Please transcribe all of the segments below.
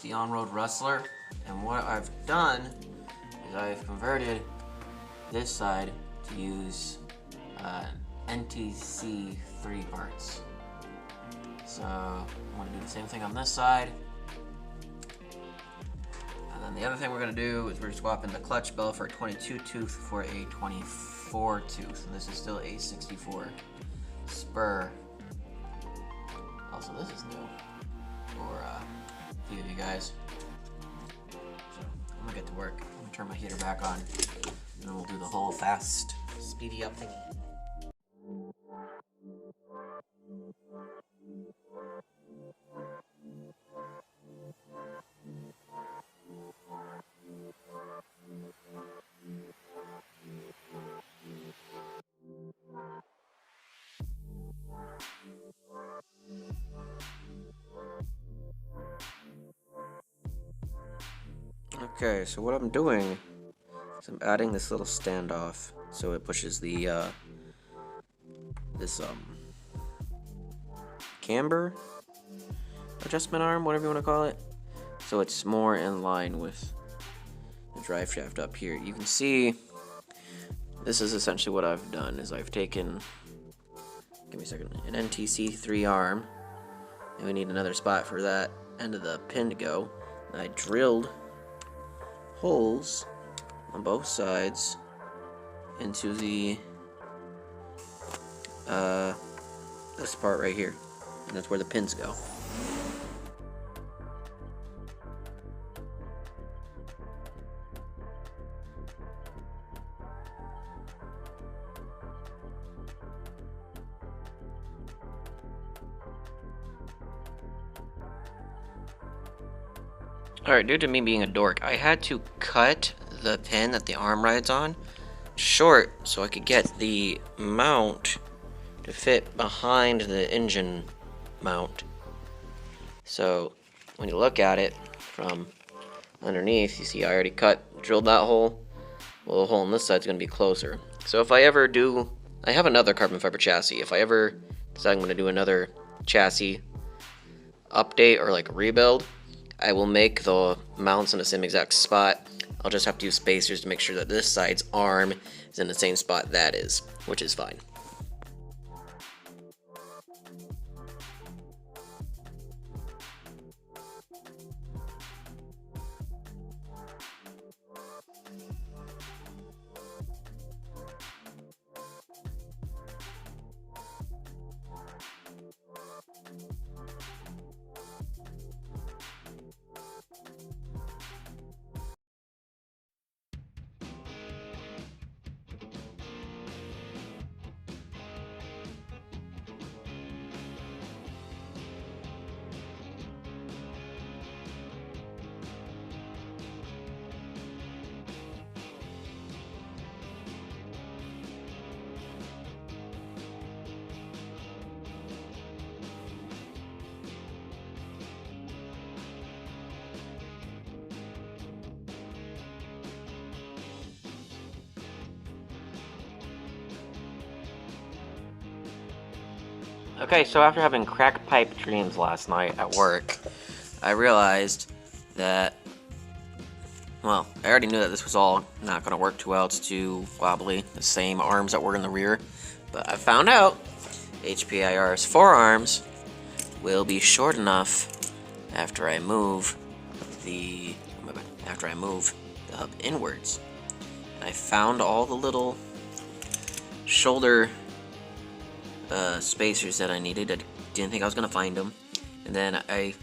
The on-road rustler, and what I've done is I've converted this side to use ntc3 parts. So I'm going to do the same thing on this side, and then the other thing we're going to do is we're swapping the clutch bell for a 22 tooth for a 24 tooth, and this is still a 64 spur. Also, this is new for few of you guys. So I'm gonna get to work. I'm gonna turn my heater back on, and then we'll do the whole fast, speedy up thingy. Okay, so what I'm doing is I'm adding this little standoff so it pushes the this camber adjustment arm, whatever you want to call it, so it's more in line with the drive shaft up here. You can see this is essentially what I've done is I've taken, give me a second, an ntc3 arm, and we need another spot for that end of the pin to go. And I drilled holes on both sides into the this part right here, and that's where the pins go. Alright, due to me being a dork, I had to cut the pin that the arm rides on short so I could get the mount to fit behind the engine mount. So when you look at it from underneath, you see I already drilled that hole. Well, the hole on this side is going to be closer. So if I ever do, I have another carbon fiber chassis. If I ever decide I'm going to do another chassis update or like rebuild, I will make the mounts in the same exact spot. I'll just have to use spacers to make sure that this side's arm is in the same spot that is, which is fine. Okay, so after having crack pipe dreams last night at work, I realized that, well, I already knew that this was all not going to work too well. It's too wobbly, the same arms that were in the rear. But I found out HPI rs4 arms will be short enough after I move the hub inwards. I found all the little shoulder spacers that I needed. I didn't think I was going to find them. And then I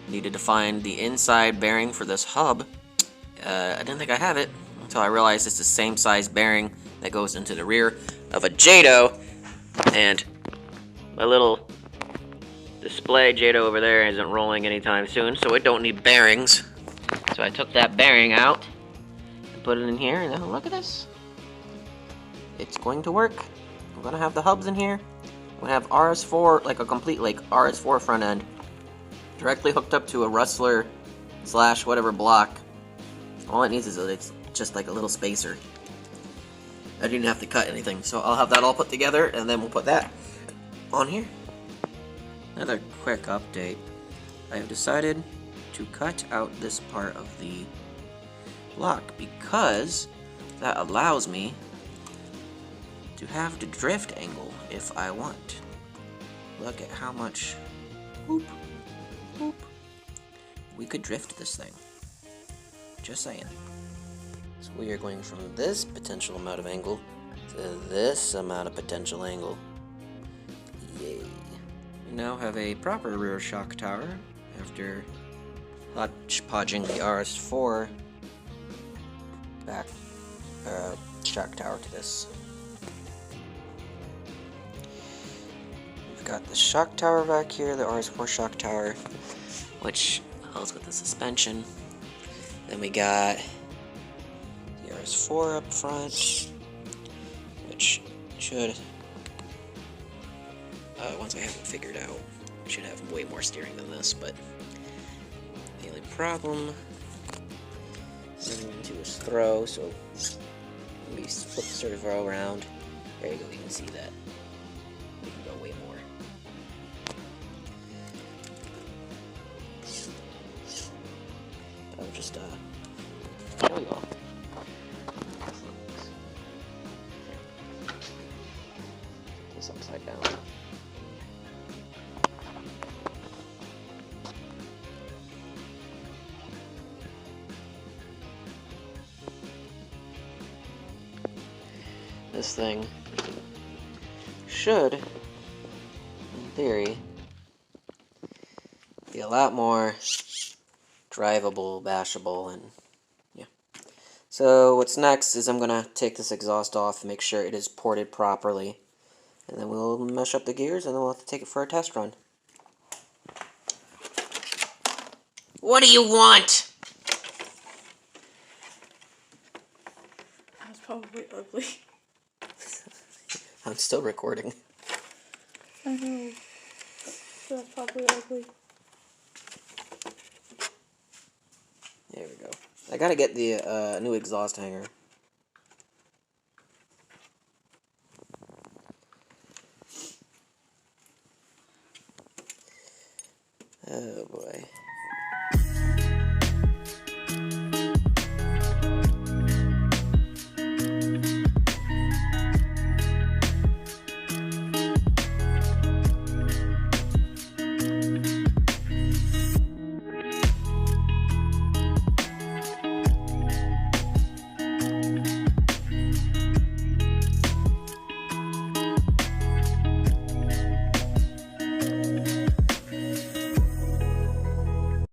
needed to find the inside bearing for this hub. I didn't think I have it until I realized it's the same size bearing that goes into the rear of a Jado. And my little display Jado over there isn't rolling anytime soon, so it don't need bearings. So I took that bearing out and put it in here, and now look at this. It's going to work. gonna have the hubs in here. I'm gonna have rs4, like a complete rs4 front end, directly hooked up to a rustler / whatever block. All it needs is it's just like a little spacer. I didn't have to cut anything, so I'll have that all put together, and then we'll put that on here. Another quick update. I have decided to cut out this part of the block because that allows me to have the drift angle if I want. Look at how much whoop, whoop, we could drift this thing. Just saying. So we are going from this potential amount of angle to this amount of potential angle. Yay. We now have a proper rear shock tower after hodgepodging the rs4 back shock tower to this. We've got the shock tower back here, the rs4 shock tower, which helps with the suspension. Then we got the rs4 up front, which should, once I have it figured out, should have way more steering than this, but the only problem is I'm going to do is throw, so let me flip the servo around. There you go, you can see that. We can go way more. I'll just show y'all. This upside down. This thing should, in theory, be a lot more drivable, bashable, and yeah. So what's next is I'm gonna take this exhaust off and make sure it is ported properly, and then we'll mesh up the gears and then we'll have to take it for a test run. What do you want? That's probably ugly. I'm still recording. I know. That's probably ugly. There we go. I gotta get the new exhaust hanger. Oh boy.